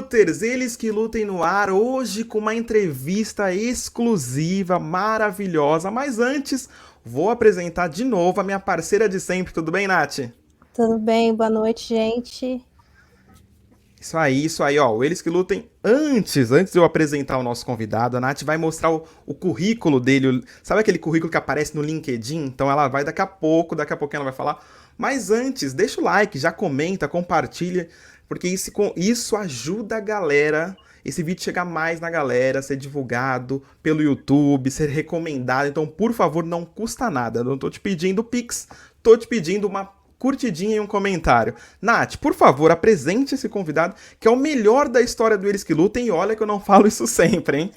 Luters, eles que lutem no ar, hoje com uma entrevista exclusiva, maravilhosa. Mas antes, vou apresentar de novo a minha parceira de sempre. Tudo bem, Nath? Tudo bem? Boa noite, gente. Isso aí, ó. Eles que lutem antes de eu apresentar o nosso convidado, a Nath vai mostrar o currículo dele. Sabe aquele currículo que aparece no LinkedIn? Então ela vai daqui a pouquinho ela vai falar. Mas antes, deixa o like, já comenta, compartilha, porque isso ajuda a galera, esse vídeo chegar mais na galera, ser divulgado pelo YouTube, ser recomendado. Então, por favor, não custa nada. Eu não tô te pedindo Pix, tô te pedindo uma curtidinha e um comentário. Nath, por favor, apresente esse convidado, que é o melhor da história do Eles que Lutem, e olha que eu não falo isso sempre, hein?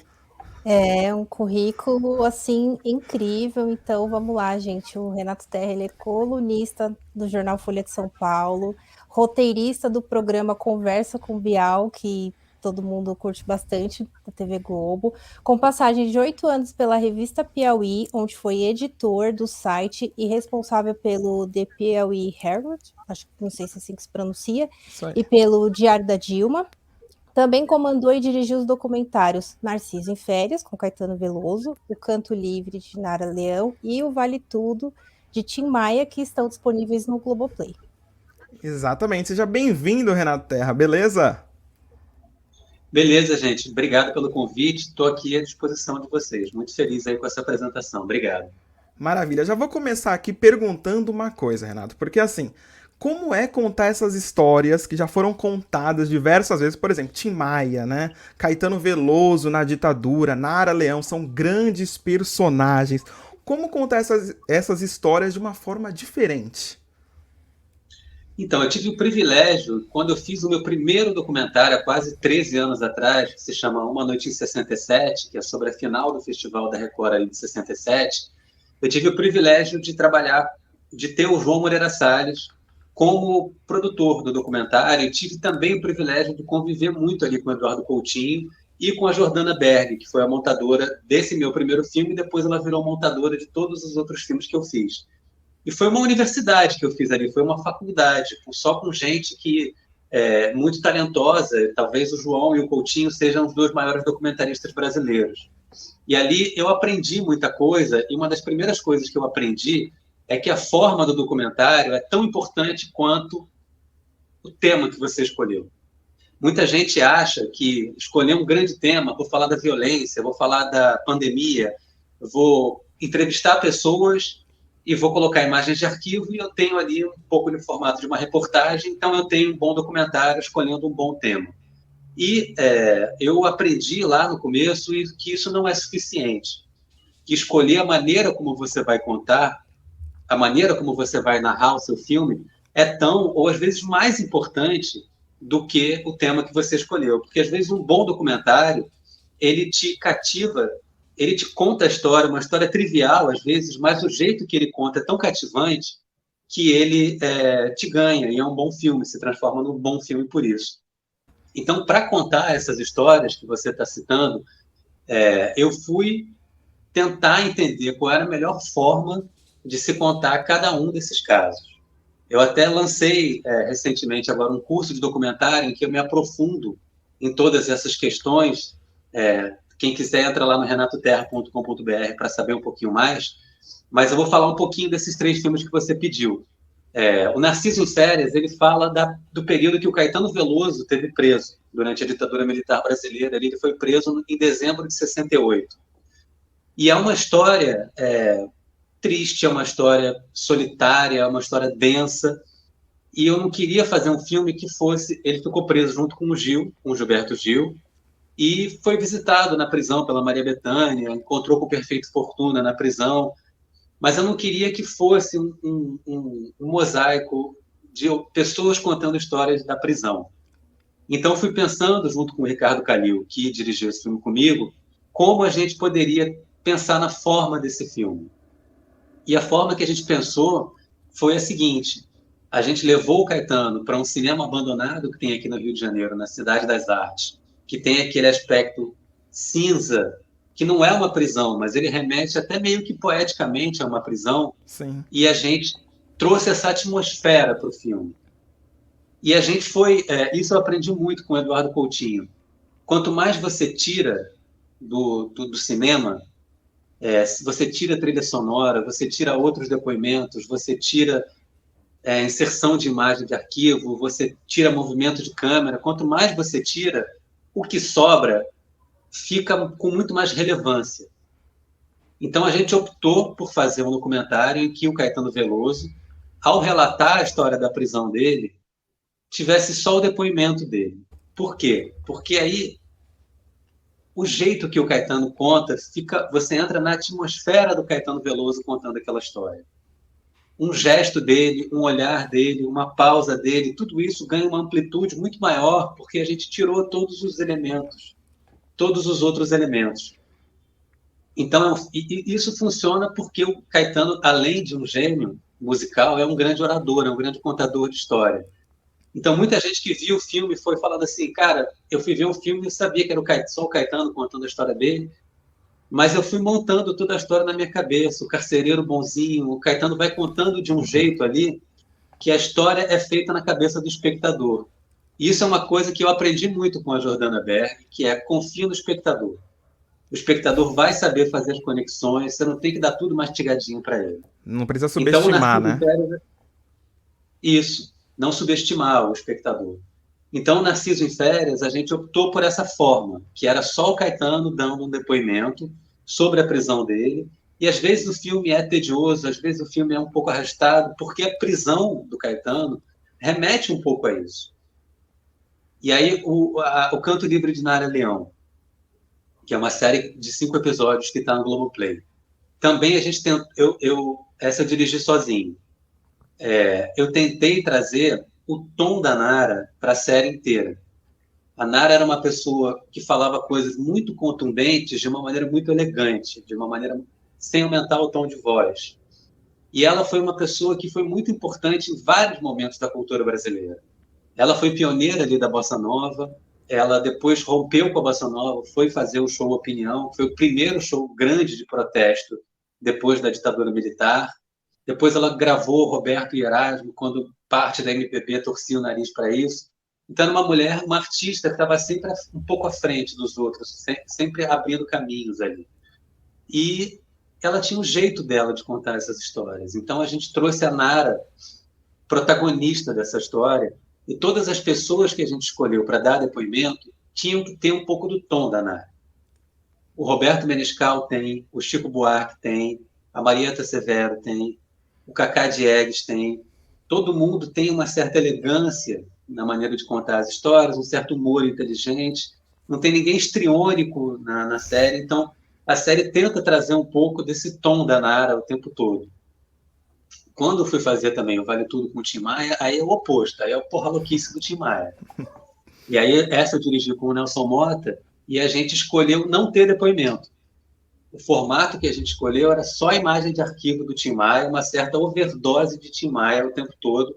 É um currículo assim incrível. Então vamos lá, gente. O Renato Terra, ele é colunista do jornal Folha de São Paulo, roteirista do programa Conversa com Bial, que todo mundo curte bastante, da TV Globo, com passagem de 8 anos pela revista Piauí, onde foi editor do site e responsável pelo The Piauí Herald, acho que não sei se é assim que se pronuncia, Isso aí. e pelo Diário da Dilma. Também comandou e dirigiu os documentários Narciso em Férias, com Caetano Veloso, O Canto Livre, de Nara Leão, e O Vale Tudo, de Tim Maia, que estão disponíveis no Globoplay. Exatamente. Seja bem-vindo, Renato Terra, beleza? Beleza, gente. Obrigado pelo convite. Estou aqui à disposição de vocês. Muito feliz aí com essa apresentação. Obrigado. Maravilha. Já vou começar aqui perguntando uma coisa, Renato, porque assim, como é contar essas histórias que já foram contadas diversas vezes, por exemplo, Tim Maia, né? Caetano Veloso na ditadura, Nara Leão, são grandes personagens. Como contar essas histórias de uma forma diferente? Então, eu tive o privilégio, quando eu fiz o meu primeiro documentário, há quase 13 anos atrás, que se chama Uma Noite em 67, que é sobre a final do Festival da Record ali de 67, eu tive o privilégio de trabalhar, de ter o João Moreira Salles como produtor do documentário, e tive também o privilégio de conviver muito ali com o Eduardo Coutinho e com a Jordana Berg, que foi a montadora desse meu primeiro filme, e depois ela virou montadora de todos os outros filmes que eu fiz. E foi uma universidade que eu fiz ali, foi uma faculdade, só com gente que é muito talentosa. Talvez o João e o Coutinho sejam os dois maiores documentaristas brasileiros. E ali eu aprendi muita coisa, e uma das primeiras coisas que eu aprendi é que a forma do documentário é tão importante quanto o tema que você escolheu. Muita gente acha que escolher um grande tema, vou falar da violência, vou falar da pandemia, vou entrevistar pessoas e vou colocar imagens de arquivo, e eu tenho ali um pouco no formato de uma reportagem, então eu tenho um bom documentário escolhendo um bom tema. E eu aprendi lá no começo que isso não é suficiente, que escolher a maneira como você vai contar, a maneira como você vai narrar o seu filme, é tão, ou às vezes mais importante do que o tema que você escolheu. Porque às vezes um bom documentário, ele te cativa, ele te conta a história, uma história trivial às vezes, mas o jeito que ele conta é tão cativante que ele te ganha, e é um bom filme, se transforma num bom filme por isso. Então, para contar essas histórias que você está citando, eu fui tentar entender qual era a melhor forma de se contar cada um desses casos. Eu até lancei recentemente agora um curso de documentário em que eu me aprofundo em todas essas questões. Quem quiser entra lá no renatoterra.com.br para saber um pouquinho mais. Mas eu vou falar um pouquinho desses três filmes que você pediu. O Narciso em Férias, ele fala do período que o Caetano Veloso teve preso durante a ditadura militar brasileira. Ele foi preso em dezembro de 68. E é uma história triste, é uma história solitária, é uma história densa. E eu não queria fazer um filme que fosse... Ele ficou preso junto com o Gil, com o Gilberto Gil, e foi visitado na prisão pela Maria Bethânia, encontrou com o Perfeito Fortuna na prisão, mas eu não queria que fosse um mosaico de pessoas contando histórias da prisão. Então, fui pensando, junto com o Ricardo Calil, que dirigiu esse filme comigo, como a gente poderia pensar na forma desse filme. E a forma que a gente pensou foi a seguinte: a gente levou o Caetano para um cinema abandonado que tem aqui no Rio de Janeiro, na Cidade das Artes, que tem aquele aspecto cinza, que não é uma prisão, mas ele remete até meio que poeticamente a uma prisão, Sim. e a gente trouxe essa atmosfera para o filme. E a gente foi... isso eu aprendi muito com o Eduardo Coutinho. Quanto mais você tira do cinema, você tira a trilha sonora, você tira outros depoimentos, você tira inserção de imagem de arquivo, você tira movimento de câmera. Quanto mais você tira, o que sobra fica com muito mais relevância. Então a gente optou por fazer um documentário em que o Caetano Veloso, ao relatar a história da prisão dele, tivesse só o depoimento dele. Por quê? Porque aí o jeito que o Caetano conta, você entra na atmosfera do Caetano Veloso contando aquela história. Um gesto dele, um olhar dele, uma pausa dele, tudo isso ganha uma amplitude muito maior porque a gente tirou todos os elementos, todos os outros elementos. Então, isso funciona porque o Caetano, além de um gênio musical, é um grande orador, é um grande contador de história. Então, muita gente que viu o filme foi falando assim, cara, eu fui ver um filme e sabia que era só o Caetano contando a história dele, mas eu fui montando toda a história na minha cabeça, o carcereiro bonzinho, o Caetano vai contando de um jeito ali que a história é feita na cabeça do espectador. E isso é uma coisa que eu aprendi muito com a Jordana Berg, que é confia no espectador. O espectador vai saber fazer as conexões, você não tem que dar tudo mastigadinho para ele. Não precisa Então, o subestimar, Narciso em né? Férias, isso, não subestimar o espectador. Então, o Narciso em Férias, a gente optou por essa forma, que era só o Caetano dando um depoimento sobre a prisão dele, e às vezes o filme é tedioso, às vezes o filme é um pouco arrastado, porque a prisão do Caetano remete um pouco a isso. E aí, o Canto Livre de Nara Leão, que é uma série de 5 episódios que está no Globoplay. Também a gente tem, essa eu dirigi sozinho. Eu tentei trazer o tom da Nara para a série inteira. A Nara era uma pessoa que falava coisas muito contundentes de uma maneira muito elegante, de uma maneira sem aumentar o tom de voz. E ela foi uma pessoa que foi muito importante em vários momentos da cultura brasileira. Ela foi pioneira ali da Bossa Nova, ela depois rompeu com a Bossa Nova, foi fazer o show Opinião, foi o primeiro show grande de protesto depois da ditadura militar. Depois ela gravou Roberto e Erasmo, quando parte da MPB torcia o nariz para isso. Então, era uma mulher, uma artista que estava sempre um pouco à frente dos outros, sempre abrindo caminhos ali. E ela tinha um jeito dela de contar essas histórias. Então, a gente trouxe a Nara, protagonista dessa história, e todas as pessoas que a gente escolheu para dar depoimento tinham que ter um pouco do tom da Nara. O Roberto Menescal tem, o Chico Buarque tem, a Marieta Severo tem, o Cacá Diegues tem. Todo mundo tem uma certa elegância na maneira de contar as histórias, um certo humor inteligente. Não tem ninguém histriônico na série, então a série tenta trazer um pouco desse tom da Nara o tempo todo. Quando eu fui fazer também o Vale Tudo com o Tim Maia, aí é o oposto, aí é o porra louquice do Tim Maia. E aí essa eu dirigi com o Nelson Mota e a gente escolheu não ter depoimento. O formato que a gente escolheu era só a imagem de arquivo do Tim Maia, uma certa overdose de Tim Maia o tempo todo,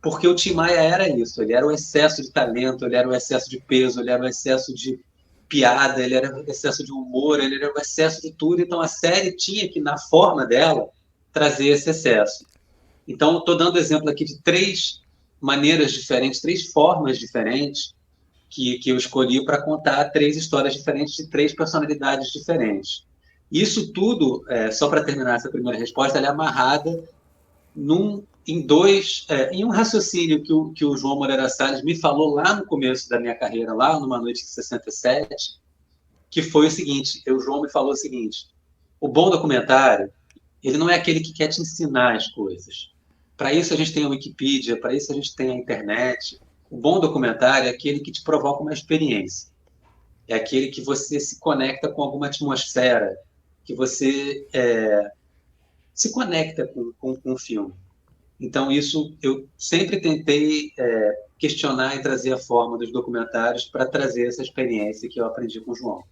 porque o Tim Maia era isso, ele era o excesso de talento, ele era o excesso de peso, ele era o excesso de piada, ele era o excesso de humor, ele era o excesso de tudo, então a série tinha que, na forma dela, trazer esse excesso. Então, estou dando exemplo aqui de 3 maneiras diferentes, 3 formas diferentes que eu escolhi para contar 3 histórias diferentes de 3 personalidades diferentes. Isso tudo, só para terminar essa primeira resposta, ela é amarrada em um raciocínio que o João Moreira Salles me falou lá no começo da minha carreira, lá numa noite de 67, que foi o seguinte, o João me falou o seguinte, o bom documentário, ele não é aquele que quer te ensinar as coisas. Para isso a gente tem a Wikipedia, para isso a gente tem a internet. O bom documentário é aquele que te provoca uma experiência. É aquele que você se conecta com alguma atmosfera, que você se conecta com o filme. Então, isso eu sempre tentei questionar e trazer a forma dos documentários para trazer essa experiência que eu aprendi com o João.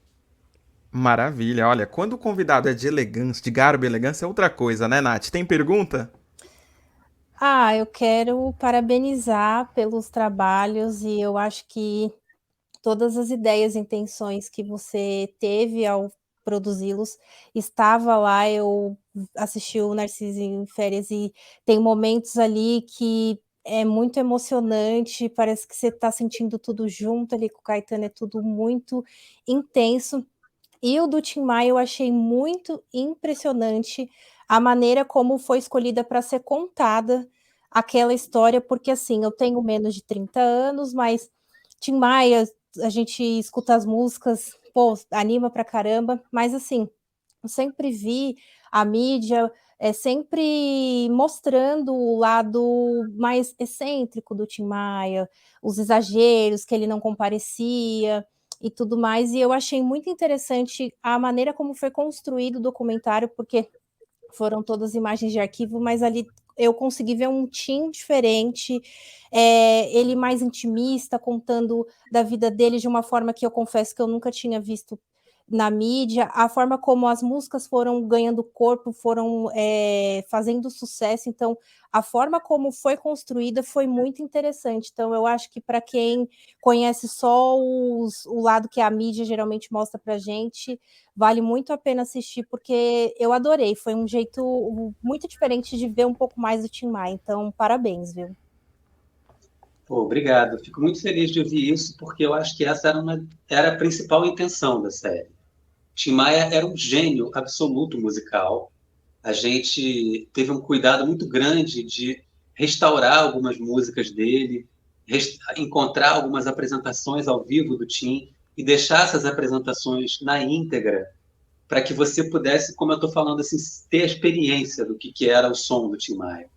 Maravilha. Olha, quando o convidado é de elegância, de garbo e elegância, é outra coisa, né, Nath? Tem pergunta? Eu quero parabenizar pelos trabalhos e eu acho que todas as ideias e intenções que você teve ao produzi-los estava lá. Eu assisti o Narciso em Férias e tem momentos ali que é muito emocionante, parece que você está sentindo tudo junto ali com o Caetano, é tudo muito intenso. E o do Tim Maia eu achei muito impressionante a maneira como foi escolhida para ser contada aquela história, porque assim, eu tenho menos de 30 anos, mas Tim Maia, a gente escuta as músicas, pô, anima pra caramba, mas assim, eu sempre vi a mídia sempre mostrando o lado mais excêntrico do Tim Maia, os exageros, que ele não comparecia e tudo mais, e eu achei muito interessante a maneira como foi construído o documentário, porque foram todas imagens de arquivo, mas ali eu consegui ver um Tim diferente, ele mais intimista, contando da vida dele de uma forma que eu confesso que eu nunca tinha visto na mídia, a forma como as músicas foram ganhando corpo, foram fazendo sucesso, então a forma como foi construída foi muito interessante. Então eu acho que para quem conhece só o lado que a mídia geralmente mostra para gente, vale muito a pena assistir, porque eu adorei. Foi um jeito muito diferente de ver um pouco mais do Tim Maia. Então, parabéns, viu? Pô, obrigado. Fico muito feliz de ouvir isso, porque eu acho que essa era a principal intenção da série. Tim Maia era um gênio absoluto musical. A gente teve um cuidado muito grande de restaurar algumas músicas dele, encontrar algumas apresentações ao vivo do Tim e deixar essas apresentações na íntegra para que você pudesse, como eu estou falando, assim, ter a experiência do que era o som do Tim Maia.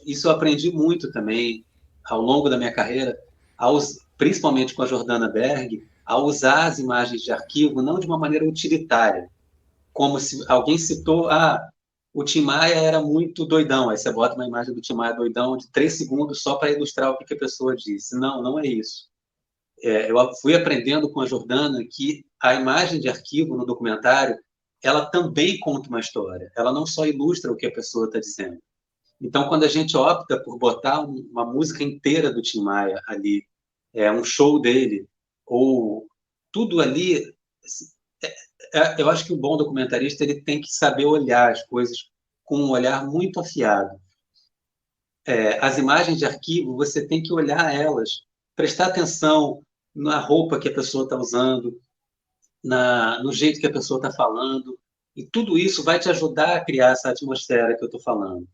Isso eu aprendi muito também ao longo da minha carreira, principalmente com a Jordana Berg, a usar as imagens de arquivo não de uma maneira utilitária, como se alguém citou, o Tim Maia era muito doidão, aí você bota uma imagem do Tim Maia doidão de 3 segundos só para ilustrar o que a pessoa disse. Não, não é isso. Eu fui aprendendo com a Jordana que a imagem de arquivo no documentário, ela também conta uma história, ela não só ilustra o que a pessoa está dizendo. Então, quando a gente opta por botar uma música inteira do Tim Maia ali, um show dele, ou tudo ali, eu acho que o bom documentarista ele tem que saber olhar as coisas com um olhar muito afiado. As imagens de arquivo, você tem que olhar elas, prestar atenção na roupa que a pessoa está usando, no jeito que a pessoa está falando, e tudo isso vai te ajudar a criar essa atmosfera que eu estou falando.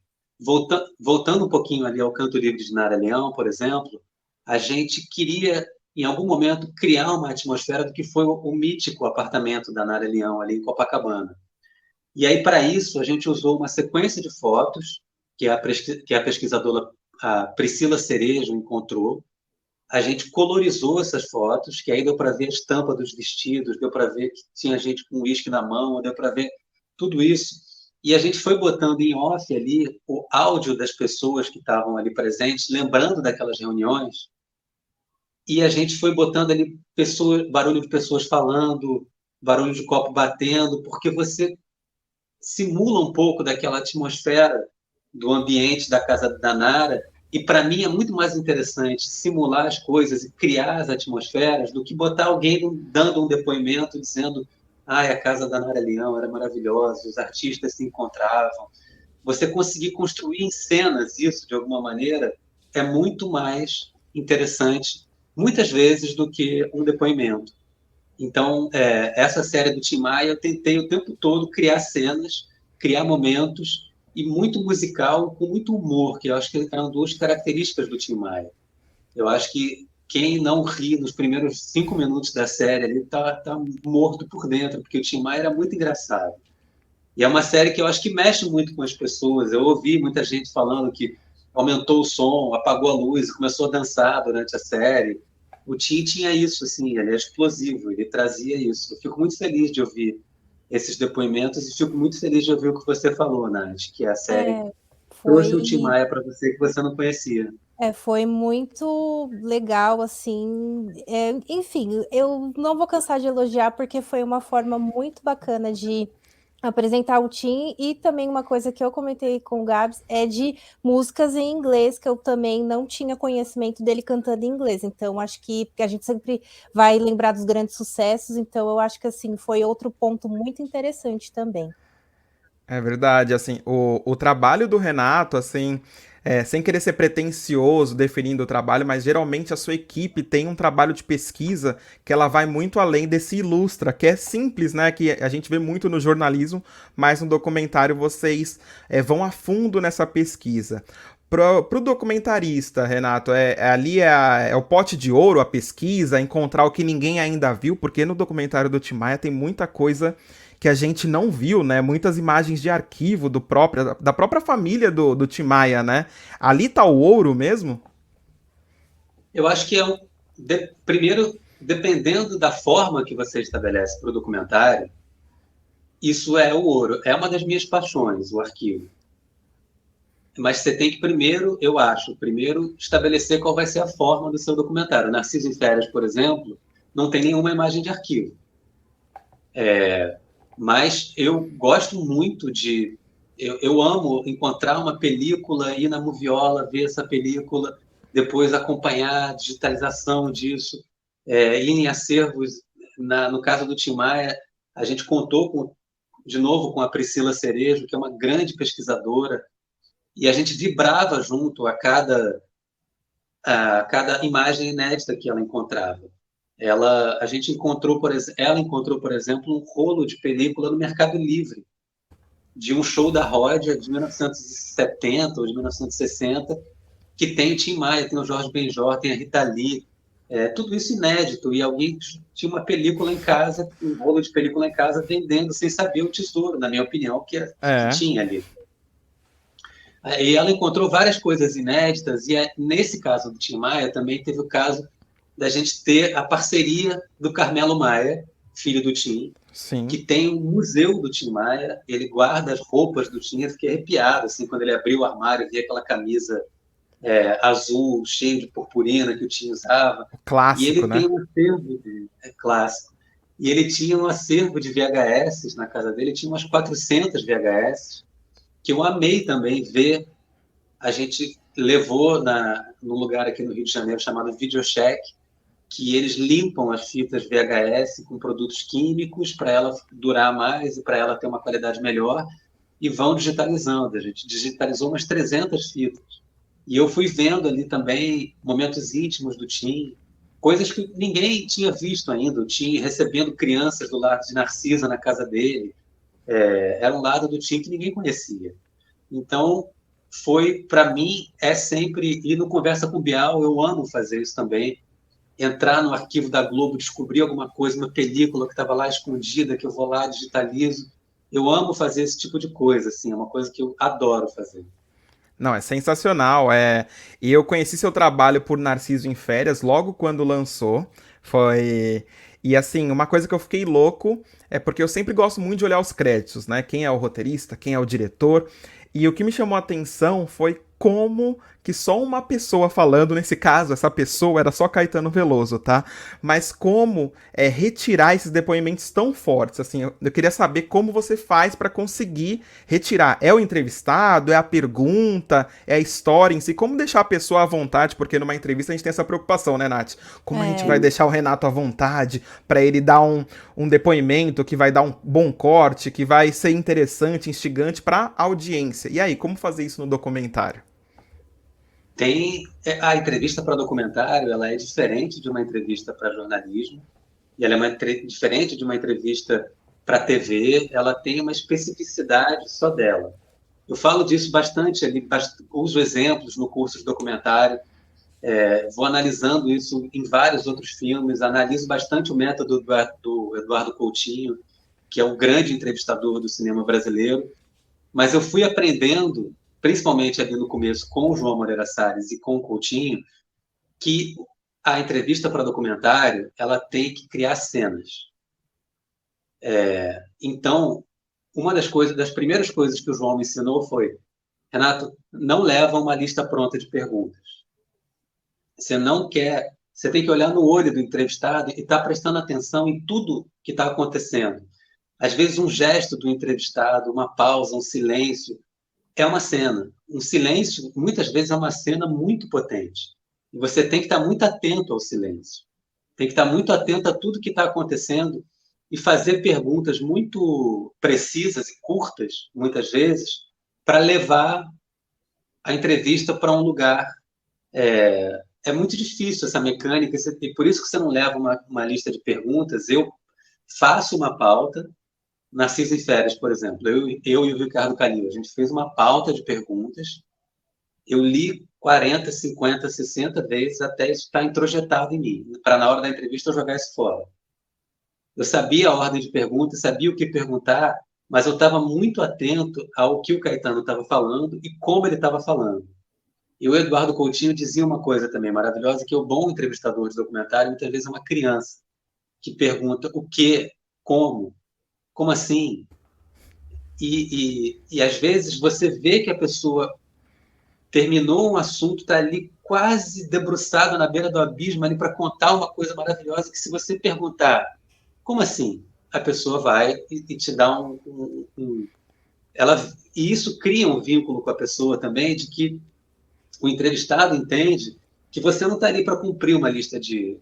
Voltando um pouquinho ali ao Canto Livre de Nara Leão, por exemplo, a gente queria, em algum momento, criar uma atmosfera do que foi o mítico apartamento da Nara Leão ali em Copacabana. E aí, para isso, a gente usou uma sequência de fotos que a pesquisadora a Priscila Cerejo encontrou. A gente colorizou essas fotos, que aí deu para ver a estampa dos vestidos, deu para ver que tinha gente com uísque na mão, deu para ver tudo isso. E a gente foi botando em off ali o áudio das pessoas que estavam ali presentes, lembrando daquelas reuniões, e a gente foi botando ali barulho de pessoas falando, barulho de copo batendo, porque você simula um pouco daquela atmosfera do ambiente da casa da Nara. E para mim é muito mais interessante simular as coisas e criar as atmosferas do que botar alguém dando um depoimento dizendo: a casa da Nara Leão era maravilhosa, os artistas se encontravam. Você conseguir construir em cenas isso de alguma maneira é muito mais interessante, muitas vezes, do que um depoimento. Então, essa série do Tim Maia, eu tentei o tempo todo criar cenas, criar momentos, e muito musical, com muito humor, que eu acho que eram duas características do Tim Maia. Eu acho que quem não ri nos primeiros 5 minutos da série ali tá morto por dentro, porque o Tim Maia era muito engraçado. E é uma série que eu acho que mexe muito com as pessoas. Eu ouvi muita gente falando que aumentou o som, apagou a luz, começou a dançar durante a série. O Tim tinha isso, assim, ele é explosivo, ele trazia isso. Eu fico muito feliz de ouvir esses depoimentos e fico muito feliz de ouvir o que você falou, Nath, que a série É, trouxe o Tim foi, Maia para você que você não conhecia. foi muito legal, assim. Enfim, eu não vou cansar de elogiar, porque foi uma forma muito bacana de apresentar o Tim, e também uma coisa que eu comentei com o Gabs é de músicas em inglês, que eu também não tinha conhecimento dele cantando em inglês, então acho que a gente sempre vai lembrar dos grandes sucessos, então eu acho que assim foi outro ponto muito interessante também. É verdade, assim, o trabalho do Renato, assim, Sem querer ser pretensioso definindo o trabalho, mas geralmente a sua equipe tem um trabalho de pesquisa que ela vai muito além desse ilustra, que é simples, né? Que a gente vê muito no jornalismo, mas no documentário vocês vão a fundo nessa pesquisa. Pro documentarista, Renato, ali é o pote de ouro, a pesquisa, encontrar o que ninguém ainda viu, porque no documentário do Tim Maia tem muita coisa que a gente não viu, né? Muitas imagens de arquivo da própria família do Tim Maia, né? Ali tá o ouro mesmo? Eu acho que primeiro, dependendo da forma que você estabelece para o documentário, isso é o ouro. É uma das minhas paixões, o arquivo. Mas você tem que primeiro estabelecer qual vai ser a forma do seu documentário. Narciso em Férias, por exemplo, não tem nenhuma imagem de arquivo. Mas eu gosto muito eu amo encontrar uma película, ir na Moviola, ver essa película, depois acompanhar a digitalização disso, ir em acervos. No caso do Tim Maia, a gente contou de novo com a Priscila Cerejo, que é uma grande pesquisadora, e a gente vibrava junto a cada imagem inédita que ela encontrava. Ela encontrou, por exemplo, um rolo de película no Mercado Livre, de um show da Ródia de 1970 ou de 1960, que tem o Tim Maia, tem o Jorge Benjor, tem a Rita Lee, tudo isso inédito, e alguém tinha uma película em casa, um rolo de película em casa, vendendo sem saber o tesouro, na minha opinião, que É. tinha ali. E ela encontrou várias coisas inéditas, e nesse caso do Tim Maia também teve o caso da gente ter a parceria do Carmelo Maia, filho do Tim, Sim. que tem um museu do Tim Maia, ele guarda as roupas do Tim, eu fiquei arrepiado, assim, quando ele abriu o armário e via aquela camisa azul, cheia de purpurina que o Tim usava, e Clássico, ele né? tem um acervo clássico, e ele tinha um acervo de VHS na casa dele, tinha umas 400 VHS, que eu amei também ver. A gente levou num lugar aqui no Rio de Janeiro chamado Videocheck, que eles limpam as fitas VHS com produtos químicos para ela durar mais e para ela ter uma qualidade melhor, e vão digitalizando. A gente digitalizou umas 300 fitas. E eu fui vendo ali também momentos íntimos do Tim, coisas que ninguém tinha visto ainda. O Tim recebendo crianças do lado de Narcisa na casa dele. Era um lado do Tim que ninguém conhecia. Então, para mim, sempre ir no Conversa com o Bial, eu amo fazer isso também, entrar no arquivo da Globo, descobrir alguma coisa, uma película que estava lá escondida, que eu vou lá, digitalizo. Eu amo fazer esse tipo de coisa, assim, é uma coisa que eu adoro fazer. Não, é sensacional. E eu conheci seu trabalho por Narciso em Férias logo quando lançou. Foi. E assim, uma coisa que eu fiquei louco é porque eu sempre gosto muito de olhar os créditos, né? Quem é o roteirista, quem é o diretor. E o que me chamou a atenção foi como que só uma pessoa falando, nesse caso, essa pessoa era só Caetano Veloso, tá? Mas como retirar esses depoimentos tão fortes, assim, eu queria saber como você faz para conseguir retirar. É o entrevistado, é a pergunta, é a história em si, como deixar a pessoa à vontade, porque numa entrevista a gente tem essa preocupação, né, Nath? Como a gente vai deixar o Renato à vontade para ele dar um depoimento que vai dar um bom corte, que vai ser interessante, instigante para a audiência. E aí, como fazer isso no documentário? A entrevista para documentário, ela é diferente de uma entrevista para jornalismo, e ela é diferente de uma entrevista para TV, ela tem uma especificidade só dela. Eu falo disso bastante ali, uso exemplos no curso de documentário, vou analisando isso em vários outros filmes, analiso bastante o método do Eduardo Coutinho, que é o grande entrevistador do cinema brasileiro, mas eu fui aprendendo, principalmente ali no começo com o João Moreira Salles e com o Coutinho, que a entrevista para documentário ela tem que criar cenas. Então, das primeiras coisas que o João me ensinou foi: Renato, não leva uma lista pronta de perguntas. Você tem que olhar no olho do entrevistado e estar prestando atenção em tudo que está acontecendo. Às vezes, um gesto do entrevistado, uma pausa, um silêncio, é uma cena. Um silêncio, muitas vezes, é uma cena muito potente. E você tem que estar muito atento ao silêncio. Tem que estar muito atento a tudo que está acontecendo e fazer perguntas muito precisas e curtas, muitas vezes, para levar a entrevista para um lugar. É muito difícil essa mecânica, e por isso que você não leva uma lista de perguntas. Eu faço uma pauta. Narciso em Férias, por exemplo, eu e o Ricardo Calil, a gente fez uma pauta de perguntas. Eu li 40, 50, 60 vezes até isso estar introjetado em mim, para na hora da entrevista eu jogar isso fora. Eu sabia a ordem de perguntas, sabia o que perguntar, mas eu estava muito atento ao que o Caetano estava falando e como ele estava falando. E o Eduardo Coutinho dizia uma coisa também maravilhosa, que o bom entrevistador de documentário muitas vezes é uma criança que pergunta o que, como assim? E às vezes você vê que a pessoa terminou um assunto, está ali quase debruçado na beira do abismo ali para contar uma coisa maravilhosa que se você perguntar, como assim? A pessoa vai e te dá ela, e isso cria um vínculo com a pessoa também, de que o entrevistado entende que você não está ali para cumprir uma lista de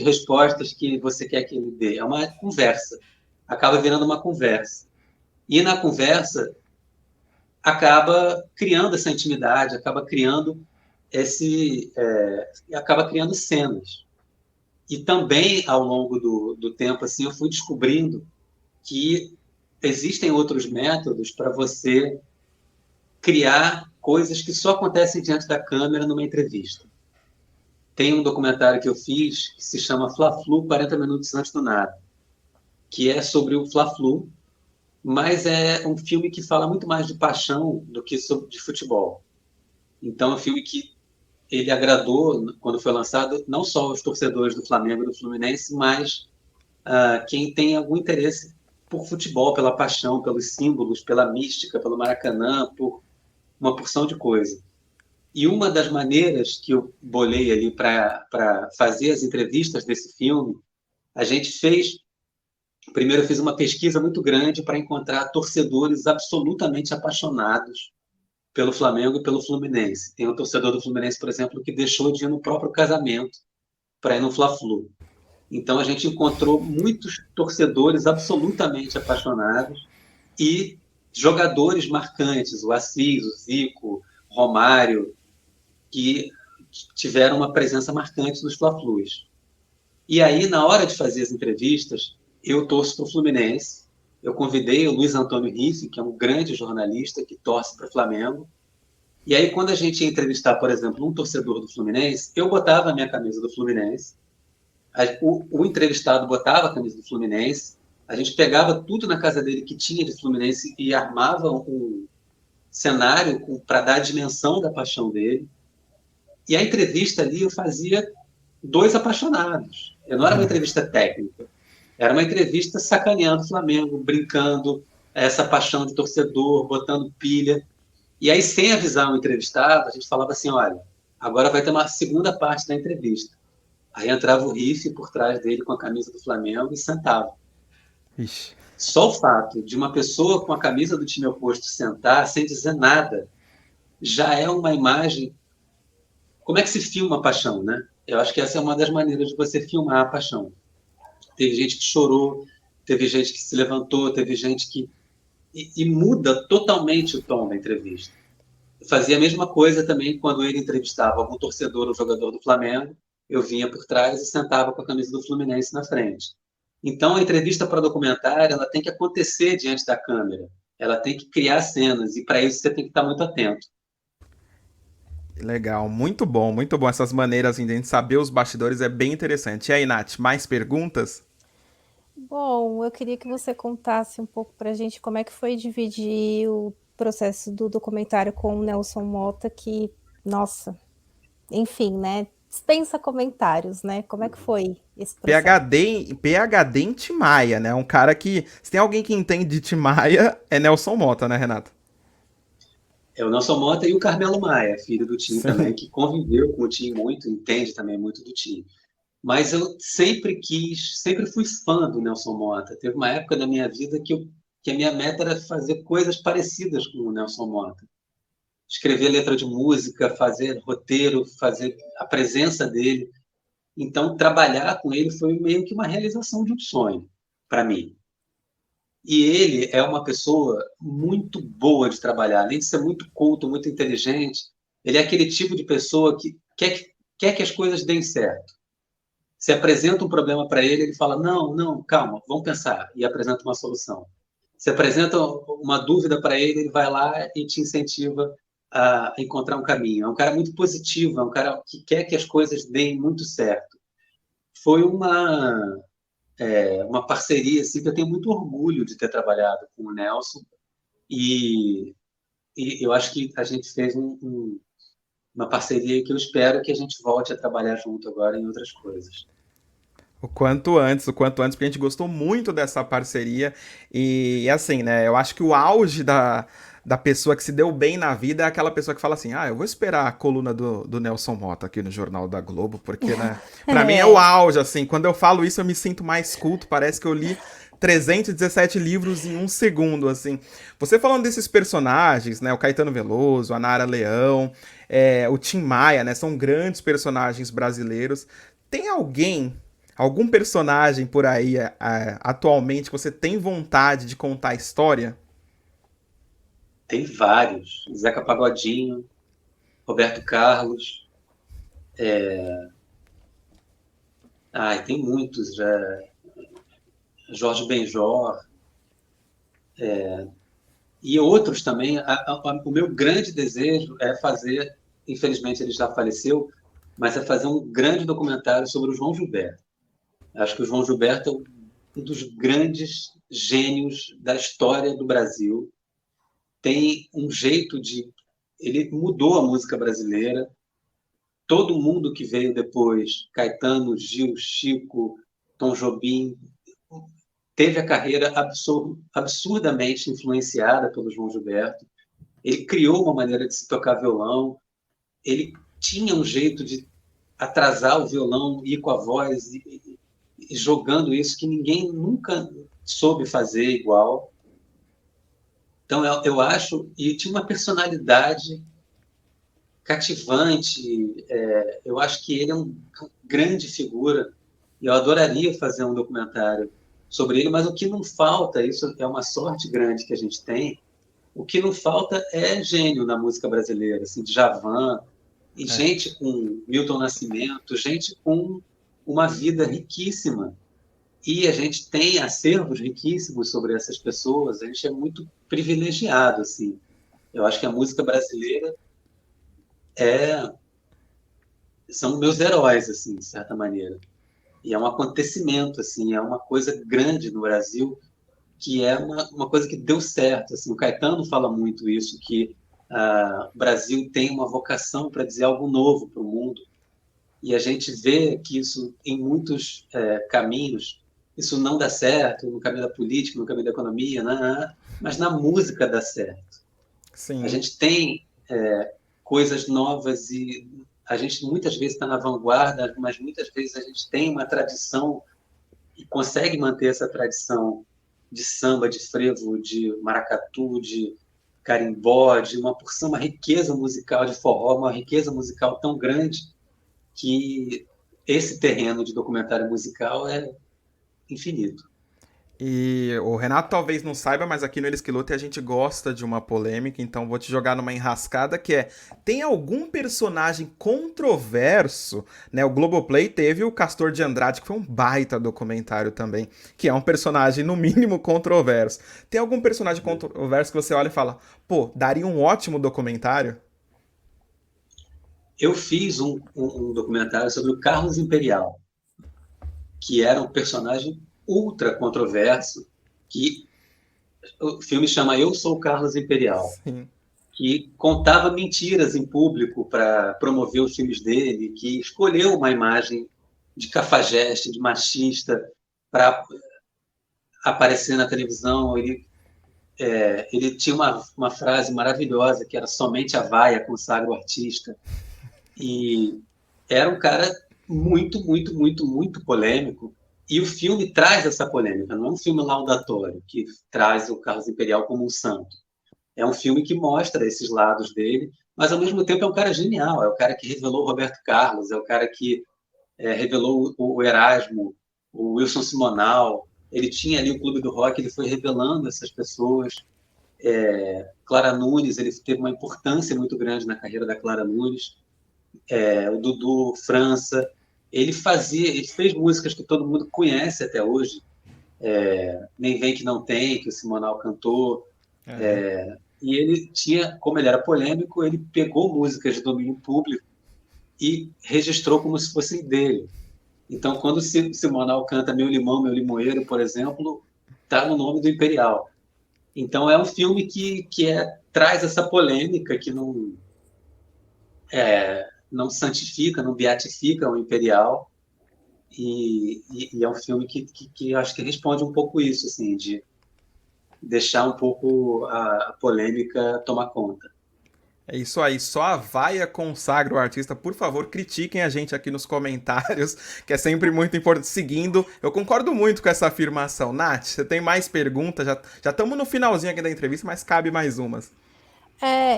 respostas que você quer que ele dê. É uma conversa. Acaba virando uma conversa. E na conversa acaba criando essa intimidade, acaba criando cenas. E também ao longo do tempo assim eu fui descobrindo que existem outros métodos para você criar coisas que só acontecem diante da câmera numa entrevista. Tem um documentário que eu fiz que se chama Fla-Flu 40 minutos antes do nada, que é sobre o Fla-Flu, mas é um filme que fala muito mais de paixão do que de futebol. Então, é um filme que ele agradou, quando foi lançado, não só os torcedores do Flamengo e do Fluminense, mas quem tem algum interesse por futebol, pela paixão, pelos símbolos, pela mística, pelo Maracanã, por uma porção de coisa. E uma das maneiras que eu bolei ali para fazer as entrevistas desse filme, a gente fez. Primeiro, eu fiz uma pesquisa muito grande para encontrar torcedores absolutamente apaixonados pelo Flamengo e pelo Fluminense. Tem um torcedor do Fluminense, por exemplo, que deixou de ir no próprio casamento para ir no Fla-Flu. Então, a gente encontrou muitos torcedores absolutamente apaixonados e jogadores marcantes, o Assis, o Zico, Romário, que tiveram uma presença marcante nos Fla-Flus. E aí, na hora de fazer as entrevistas, eu torço para o Fluminense. Eu convidei o Luiz Antônio Riffe, que é um grande jornalista que torce para o Flamengo. E aí, quando a gente ia entrevistar, por exemplo, um torcedor do Fluminense, eu botava a minha camisa do Fluminense, o entrevistado botava a camisa do Fluminense, a gente pegava tudo na casa dele que tinha de Fluminense e armava um cenário para dar a dimensão da paixão dele. E a entrevista ali eu fazia dois apaixonados. Eu não era uma entrevista técnica, era uma entrevista sacaneando o Flamengo, brincando, essa paixão de torcedor, botando pilha. E aí, sem avisar o entrevistado, a gente falava assim, olha, agora vai ter uma segunda parte da entrevista. Aí entrava o Riffe por trás dele com a camisa do Flamengo e sentava. Ixi. Só o fato de uma pessoa com a camisa do time oposto sentar, sem dizer nada, já é uma imagem. Como é que se filma a paixão, né? Eu acho que essa é uma das maneiras de você filmar a paixão. Teve gente que chorou, teve gente que se levantou, teve gente que... E muda totalmente o tom da entrevista. Eu fazia a mesma coisa também quando ele entrevistava algum torcedor ou jogador do Flamengo, eu vinha por trás e sentava com a camisa do Fluminense na frente. Então, a entrevista para documentário, ela tem que acontecer diante da câmera. Ela tem que criar cenas, e para isso você tem que estar muito atento. Legal, muito bom, muito bom. Essas maneiras assim, de a gente saber os bastidores é bem interessante. E aí, Nath, mais perguntas? Bom, eu queria que você contasse um pouco pra gente como é que foi dividir o processo do documentário com o Nelson Motta, que, nossa, enfim, né? Dispensa comentários, né? Como é que foi esse processo? PhD em Timaya, né? Um cara que. Se tem alguém que entende de Timaya, é Nelson Mota, né, Renato? É o Nelson Motta e o Carmelo Maia, filho do Tim também, Sim. que conviveu com o Tim muito, entende também muito do Tim. Mas eu sempre fui fã do Nelson Motta. Teve uma época da minha vida que a minha meta era fazer coisas parecidas com o Nelson Motta. Escrever letra de música, fazer roteiro, fazer a presença dele. Então, trabalhar com ele foi meio que uma realização de um sonho para mim. E ele é uma pessoa muito boa de trabalhar, além de ser muito culto, muito inteligente. Ele é aquele tipo de pessoa que quer que as coisas deem certo. Se apresenta um problema para ele, ele fala: não, não, calma, vamos pensar, e apresenta uma solução. Se apresenta uma dúvida para ele, ele vai lá e te incentiva a encontrar um caminho. É um cara muito positivo, é um cara que quer que as coisas deem muito certo. Foi uma parceria assim, que eu tenho muito orgulho de ter trabalhado com o Nelson, e, e eu acho que a gente fez uma parceria que eu espero que a gente volte a trabalhar junto agora em outras coisas. O quanto antes, porque a gente gostou muito dessa parceria. E assim, né? Eu acho que o auge da pessoa que se deu bem na vida é aquela pessoa que fala assim: ah, eu vou esperar a coluna do Nelson Mota aqui no Jornal da Globo, porque, né? Pra mim é o É, auge, assim. Quando eu falo isso, eu me sinto mais culto. Parece que eu li 317 livros em um segundo, assim. Você falando desses personagens, né? O Caetano Veloso, a Nara Leão, o Tim Maia, né? São grandes personagens brasileiros. Tem algum personagem por aí atualmente que você tem vontade de contar a história? Tem vários. Zeca Pagodinho, Roberto Carlos. Tem muitos. Jorge Benjor. E outros também. O meu grande desejo é fazer, infelizmente ele já faleceu, mas é fazer um grande documentário sobre o João Gilberto. Acho que o João Gilberto é um dos grandes gênios da história do Brasil. Tem um jeito de. Ele mudou a música brasileira. Todo mundo que veio depois, Caetano, Gil, Chico, Tom Jobim, teve a carreira absurdamente influenciada pelo João Gilberto. Ele criou uma maneira de se tocar violão, ele tinha um jeito de atrasar o violão, ir com a voz e jogando isso que ninguém nunca soube fazer igual. Então, eu acho, e tinha uma personalidade cativante. Eu acho que ele é uma grande figura e eu adoraria fazer um documentário sobre ele, mas o que não falta, isso é uma sorte grande que a gente tem, o que não falta é gênio na música brasileira, assim, Djavan, e É. gente com Milton Nascimento, gente com uma vida riquíssima. E a gente tem acervos riquíssimos sobre essas pessoas, a gente é muito privilegiado, assim. Eu acho que a música brasileira é são meus heróis, assim, de certa maneira. E é um acontecimento, assim, é uma coisa grande no Brasil, que é uma coisa que deu certo. Assim, o Caetano fala muito isso, que o Brasil tem uma vocação para dizer algo novo para o mundo. E a gente vê que isso, em muitos caminhos, isso não dá certo, no caminho da política, no caminho da economia, né? Mas na música dá certo. A Sim. gente tem coisas novas e a gente muitas vezes está na vanguarda, mas muitas vezes a gente tem uma tradição e consegue manter essa tradição de samba, de frevo, de maracatu, de carimbó, de uma porção, uma riqueza musical de forró, uma riqueza musical tão grande que esse terreno de documentário musical é infinito. E o Renato talvez não saiba, mas aqui no Eles que Lutam a gente gosta de uma polêmica, então vou te jogar numa enrascada que é: tem algum personagem controverso, né? O Globoplay teve o Castor de Andrade, que foi um baita documentário também, que é um personagem no mínimo controverso. Tem algum personagem controverso que você olha e fala: pô, daria um ótimo documentário? Eu fiz um documentário sobre o Carlos Imperial, que era um personagem ultra controverso, que o filme chama Eu Sou o Carlos Imperial, Sim. que contava mentiras em público para promover os filmes dele, que escolheu uma imagem de cafajeste, de machista, para aparecer na televisão. Ele tinha uma frase maravilhosa que era: somente a vaia consagra o artista. E era um cara muito, muito, muito, muito polêmico. E o filme traz essa polêmica, não é um filme laudatório que traz o Carlos Imperial como um santo. É um filme que mostra esses lados dele, mas ao mesmo tempo é um cara genial, é o cara que revelou o Roberto Carlos, é o cara que revelou o Erasmo, o Wilson Simonal. Ele tinha ali o Clube do Rock, ele foi revelando essas pessoas. Clara Nunes, ele teve uma importância muito grande na carreira da Clara Nunes. O Dudu França, ele fez músicas que todo mundo conhece até hoje. Nem Vem Que Não Tem, que o Simonal cantou. É. E ele tinha, como ele era polêmico, ele pegou músicas de domínio público e registrou como se fossem dele. Então, quando o Simonal canta Meu Limão, Meu Limoeiro, por exemplo, está no nome do Imperial. Então, é um filme que traz essa polêmica, que não santifica, não beatifica o Imperial, e é um filme que acho que responde um pouco isso, assim, de deixar um pouco a polêmica tomar conta. É isso aí, só a vaia consagra o artista. Por favor, critiquem a gente aqui nos comentários, que é sempre muito importante. Seguindo, eu concordo muito com essa afirmação. Nath, você tem mais perguntas? Já estamos no finalzinho aqui da entrevista, mas cabe mais umas.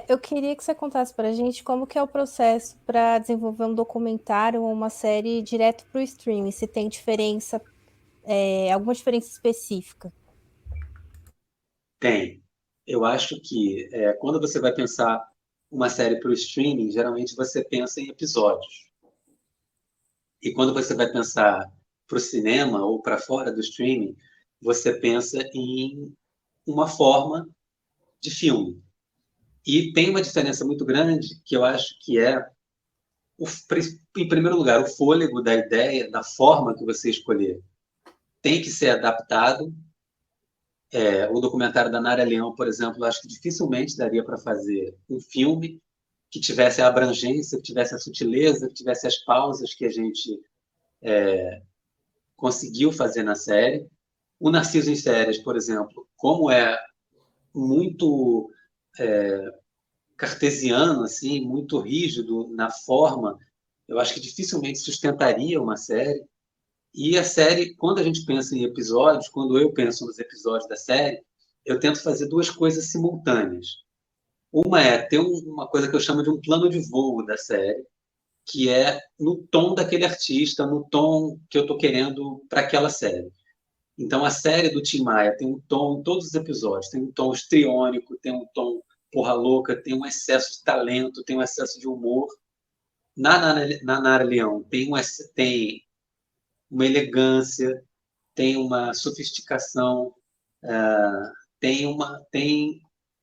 Eu queria que você contasse para a gente como que é o processo para desenvolver um documentário ou uma série direto para o streaming, se tem diferença, alguma diferença específica. Tem. Eu acho que quando você vai pensar uma série para o streaming, geralmente você pensa em episódios. E quando você vai pensar para o cinema ou para fora do streaming, você pensa em uma forma de filme. E tem uma diferença muito grande que eu acho que em primeiro lugar, o fôlego da ideia, da forma que você escolher, tem que ser adaptado. O documentário da Nara Leão, por exemplo, eu acho que dificilmente daria para fazer um filme que tivesse a abrangência, que tivesse a sutileza, que tivesse as pausas que a gente conseguiu fazer na série. O Narciso em Férias, por exemplo, como é muito cartesiano, assim, muito rígido na forma, eu acho que dificilmente sustentaria uma série. E a série, quando a gente pensa em episódios, quando eu penso nos episódios da série, eu tento fazer duas coisas simultâneas. Uma é ter uma coisa que eu chamo de um plano de voo da série, que é no tom daquele artista, no tom que eu estou querendo para aquela série. Então, a série do Tim Maia tem um tom, em todos os episódios, tem um tom histriônico, tem um tom porra louca, tem um excesso de talento, tem um excesso de humor. Na Nara Leão tem uma elegância, tem uma sofisticação, tem um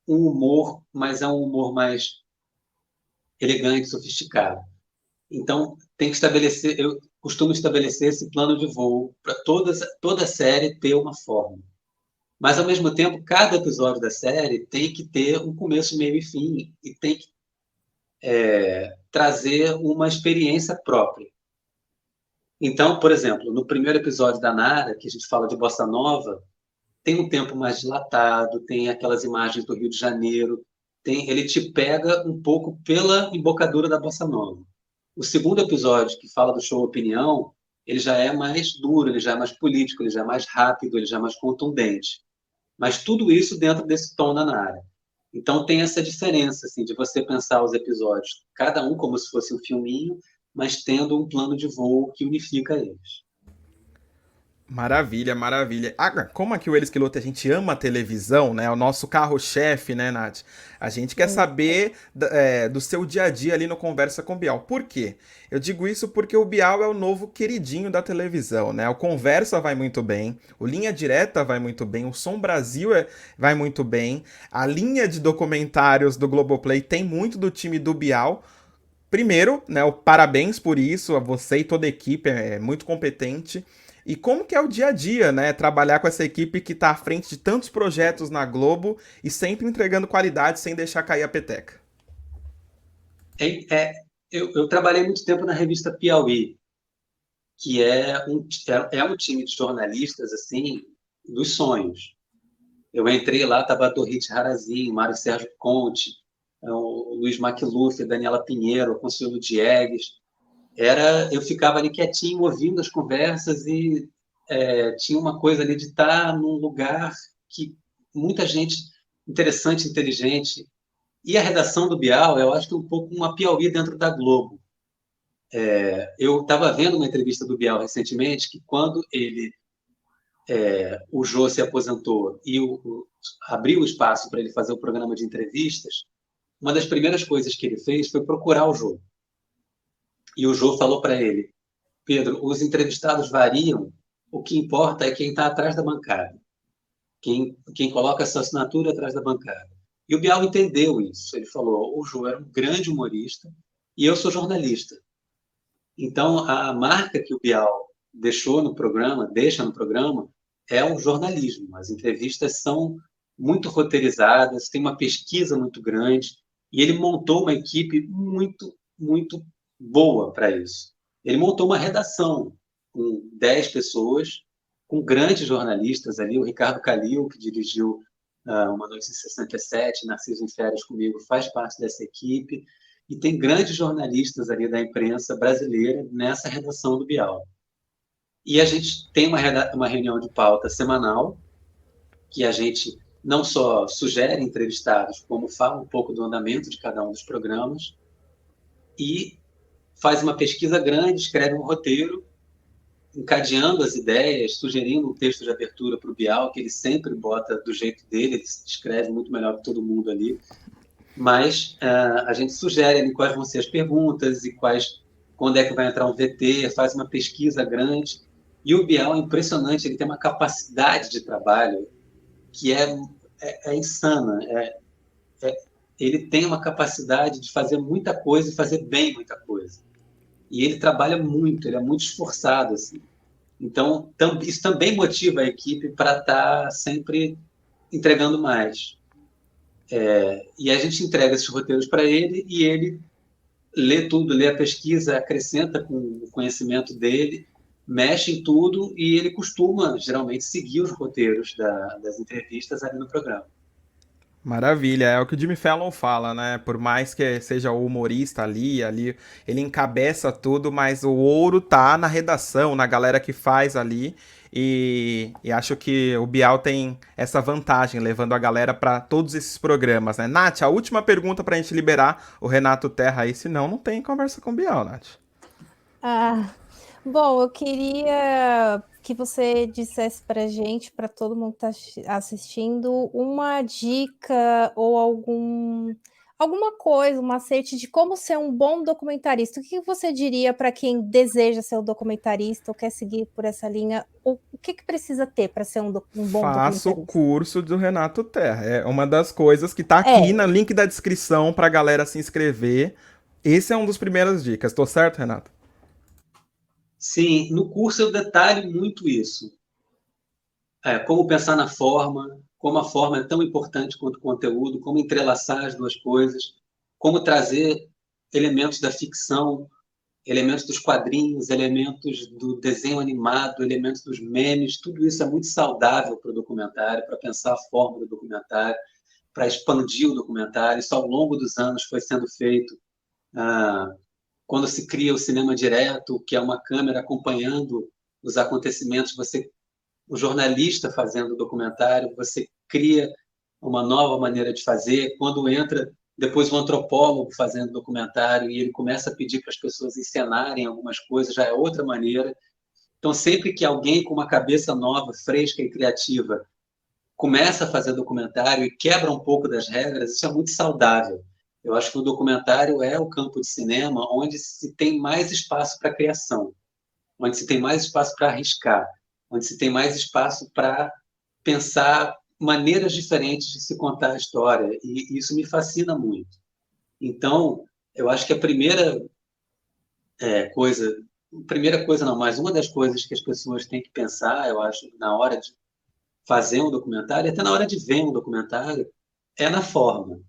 humor, mas é um humor mais elegante, sofisticado. Então, tem que estabelecer, eu costumo estabelecer esse plano de voo para toda série ter uma forma. Mas, ao mesmo tempo, cada episódio da série tem que ter um começo, meio e fim, e tem que trazer uma experiência própria. Então, por exemplo, no primeiro episódio da Nara, que a gente fala de Bossa Nova, tem um tempo mais dilatado, tem aquelas imagens do Rio de Janeiro, ele te pega um pouco pela embocadura da Bossa Nova. O segundo episódio, que fala do show Opinião, ele já é mais duro, ele já é mais político, ele já é mais rápido, ele já é mais contundente. Mas tudo isso dentro desse tom da Nara. Então tem essa diferença, assim, de você pensar os episódios, cada um como se fosse um filminho, mas tendo um plano de voo que unifica eles. Maravilha, maravilha. Ah, como aqui o Eles que Luta a gente ama a televisão, né? O nosso carro-chefe, né, Nath? A gente quer saber do seu dia a dia ali no Conversa com o Bial. Por quê? Eu digo isso porque o Bial é o novo queridinho da televisão, né? O Conversa vai muito bem, o Linha Direta vai muito bem, o Som Brasil vai muito bem, a linha de documentários do Globoplay tem muito do time do Bial. Primeiro, né, o parabéns por isso, a você e toda a equipe, é muito competente. E como que é o dia a dia, né, trabalhar com essa equipe que está à frente de tantos projetos na Globo e sempre entregando qualidade sem deixar cair a peteca? Eu trabalhei muito tempo na revista Piauí, que é um time de jornalistas assim dos sonhos. Eu entrei lá, estava Dorit Harazinho, Mário Sérgio Conte, o Luiz Macluf, Daniela Pinheiro, Consuelo Diegues. Eu ficava ali quietinho, ouvindo as conversas e tinha uma coisa ali de estar num lugar que muita gente interessante, inteligente. E a redação do Bial, eu acho que é um pouco uma Piauí dentro da Globo. Eu estava vendo uma entrevista do Bial recentemente que quando ele o Jô se aposentou e abriu o espaço para ele fazer o programa de entrevistas, uma das primeiras coisas que ele fez foi procurar o Jô. E o Jô falou para ele: Pedro, os entrevistados variam, o que importa é quem está atrás da bancada, quem coloca a sua assinatura atrás da bancada. E o Bial entendeu isso. Ele falou: o Jô era um grande humorista e eu sou jornalista. Então, a marca que o Bial deixa no programa, é o jornalismo. As entrevistas são muito roteirizadas, tem uma pesquisa muito grande, e ele montou uma equipe muito, muito boa para isso. Ele montou uma redação com 10 pessoas, com grandes jornalistas ali, o Ricardo Calil, que dirigiu Uma Noite em 67, Narciso em Férias comigo, faz parte dessa equipe, e tem grandes jornalistas ali da imprensa brasileira nessa redação do Bial. E a gente tem uma reunião de pauta semanal, que a gente não só sugere entrevistados, como fala um pouco do andamento de cada um dos programas, e faz uma pesquisa grande, escreve um roteiro, encadeando as ideias, sugerindo um texto de abertura para o Bial, que ele sempre bota do jeito dele, ele escreve muito melhor que todo mundo ali, mas a gente sugere ali quais vão ser as perguntas e quando é que vai entrar um VT, faz uma pesquisa grande. E o Bial é impressionante, ele tem uma capacidade de trabalho que é insana. Ele tem uma capacidade de fazer muita coisa e fazer bem muita coisa. E ele trabalha muito, ele é muito esforçado, assim. Então, isso também motiva a equipe para estar sempre entregando mais. E a gente entrega esses roteiros para ele e ele lê tudo, lê a pesquisa, acrescenta com o conhecimento dele, mexe em tudo e ele costuma, geralmente, seguir os roteiros das entrevistas ali no programa. Maravilha, é o que o Jimmy Fallon fala, né? Por mais que seja o humorista ali, ele encabeça tudo, mas o ouro tá na redação, na galera que faz ali. E acho que o Bial tem essa vantagem, levando a galera para todos esses programas, né? Nath, a última pergunta pra gente liberar o Renato Terra aí, senão não tem conversa com o Bial, Nath. Bom, eu queria que você dissesse para gente, para todo mundo que está assistindo, uma dica ou alguma coisa, um macete de como ser um bom documentarista. O que você diria para quem deseja ser um documentarista ou quer seguir por essa linha? O que precisa ter para ser um bom Faça o documentarista? curso do Renato Terra. É uma das coisas que tá aqui no link da descrição pra galera se inscrever. Esse é um dos primeiras dicas. Tô certo, Renato? Sim, no curso eu detalho muito isso. Como pensar na forma, como a forma é tão importante quanto o conteúdo, como entrelaçar as duas coisas, como trazer elementos da ficção, elementos dos quadrinhos, elementos do desenho animado, elementos dos memes, tudo isso é muito saudável para o documentário, para pensar a forma do documentário, para expandir o documentário. Isso ao longo dos anos foi sendo feito. Quando se cria o cinema direto, que é uma câmera acompanhando os acontecimentos, o jornalista fazendo o documentário, você cria uma nova maneira de fazer. Quando entra depois o antropólogo fazendo documentário e ele começa a pedir para as pessoas encenarem algumas coisas, já é outra maneira. Então, sempre que alguém com uma cabeça nova, fresca e criativa começa a fazer documentário e quebra um pouco das regras, isso é muito saudável. Eu acho que o documentário é o campo de cinema onde se tem mais espaço para criação, onde se tem mais espaço para arriscar, onde se tem mais espaço para pensar maneiras diferentes de se contar a história, e isso me fascina muito. Então, eu acho que primeira coisa não, mas uma das coisas que as pessoas têm que pensar, eu acho, na hora de fazer um documentário, até na hora de ver um documentário, é na forma.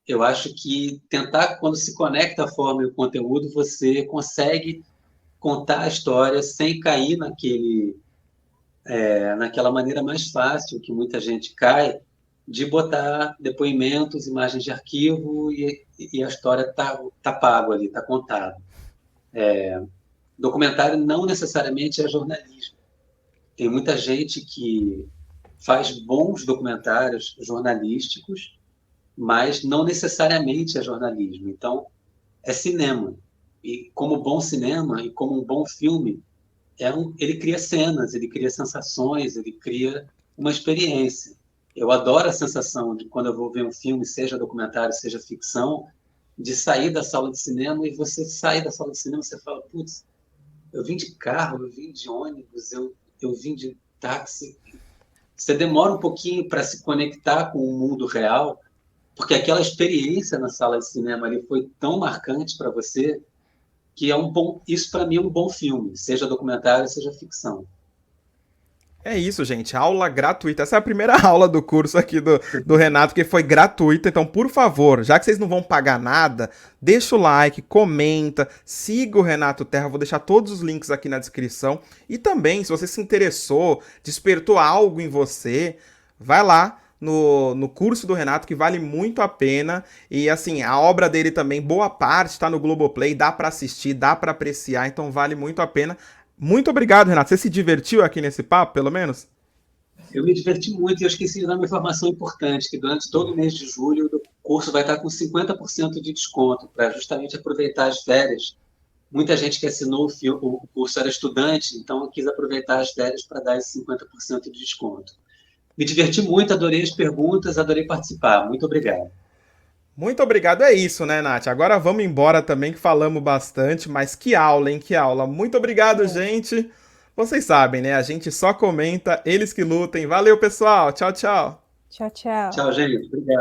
Eu acho que tentar, quando se conecta a forma e o conteúdo, você consegue contar a história sem cair naquela maneira mais fácil que muita gente cai, de botar depoimentos, imagens de arquivo e a história tá pago ali, está contado. Documentário não necessariamente é jornalismo. Tem muita gente que faz bons documentários jornalísticos, mas não necessariamente é jornalismo. Então, é cinema. E como bom cinema e como um bom filme, ele cria cenas, ele cria sensações, ele cria uma experiência. Eu adoro a sensação de quando eu vou ver um filme, seja documentário, seja ficção, de sair da sala de cinema e você sai da sala de cinema e você fala, putz, eu vim de carro, eu vim de ônibus, eu vim de táxi. Você demora um pouquinho para se conectar com o mundo real, porque aquela experiência na sala de cinema ali foi tão marcante para você que isso para mim é um bom filme, seja documentário, seja ficção. É isso, gente. Aula gratuita. Essa é a primeira aula do curso aqui do Renato, que foi gratuita. Então, por favor, já que vocês não vão pagar nada, deixa o like, comenta, siga o Renato Terra. Vou deixar todos os links aqui na descrição. E também, se você se interessou, despertou algo em você, vai lá no curso do Renato, que vale muito a pena. E assim, a obra dele também, boa parte, tá no Globoplay, dá pra assistir, dá pra apreciar, então vale muito a pena. Muito obrigado, Renato. Você se divertiu aqui nesse papo, pelo menos? Eu me diverti muito e eu esqueci de dar uma informação importante, que durante todo o mês de julho o curso vai estar com 50% de desconto, para justamente aproveitar as férias. Muita gente que assinou o curso era estudante, então eu quis aproveitar as férias para dar esse 50% de desconto. Me diverti muito, adorei as perguntas, adorei participar. Muito obrigado. Muito obrigado. É isso, né, Nath? Agora vamos embora também, que falamos bastante, mas que aula, hein? Que aula. Muito obrigado, gente. Vocês sabem, né? A gente só comenta, eles que lutem. Valeu, pessoal. Tchau, tchau. Tchau, tchau. Tchau, gente. Obrigado.